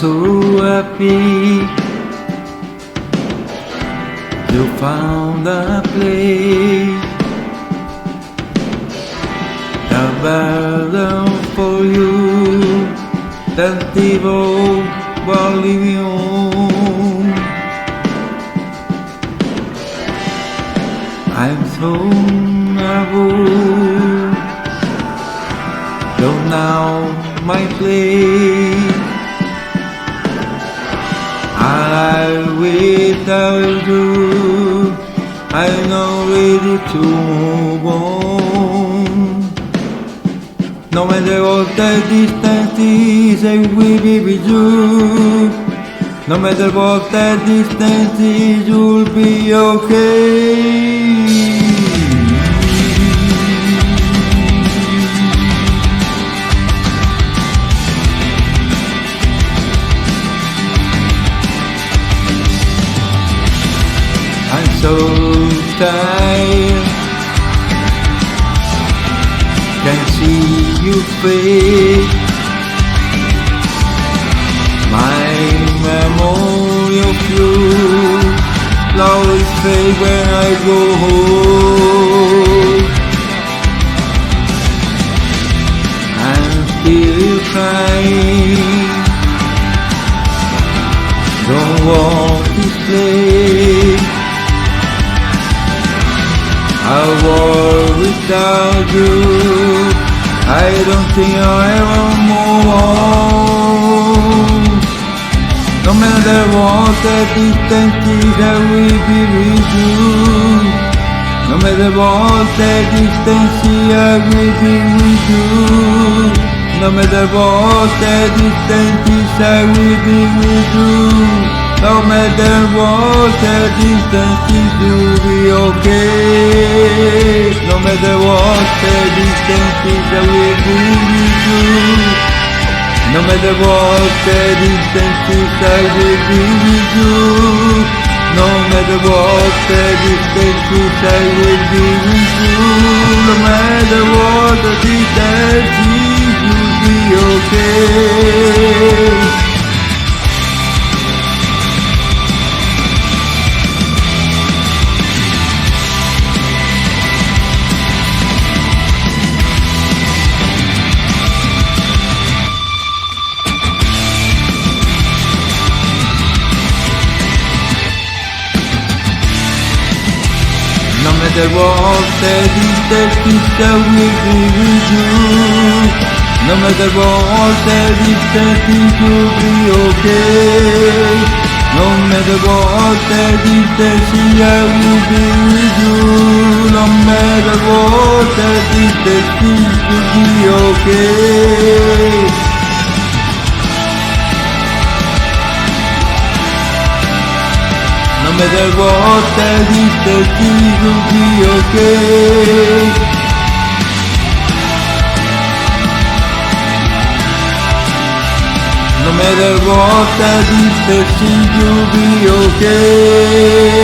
so happy you found a place better for you than people believe you. I'm so nervous, don't know my place. I without you, I'm not ready to move on. No matter what the distance is, I will be with you. No matter what the distance is, you'll be okay. I'm so tired, can see you fade. My memory of you slowly fade when I go home. I'm still crying, don't want to stay. I'll walk without you, I don't think I'll ever move on. No matter what the distance is, I will be with you. No matter what the distance is, I will be with you. No matter what the distance is, I will be with you. No matter what the distance is, you'll be okay. No matter what the distance is, I will be with you. No matter what the distance is, I will be with you. No matter what the distance is, I will be with you. No matter what the distance is, you'll be okay. No matter what the distance is, I will be with you. No matter what the distance is, you'll be okay. No matter what the distance is, I will be with you. No matter what the distance is, you'll be okay. No matter what the distance is, you'll be okay. No matter what the distance is, you'll be okay.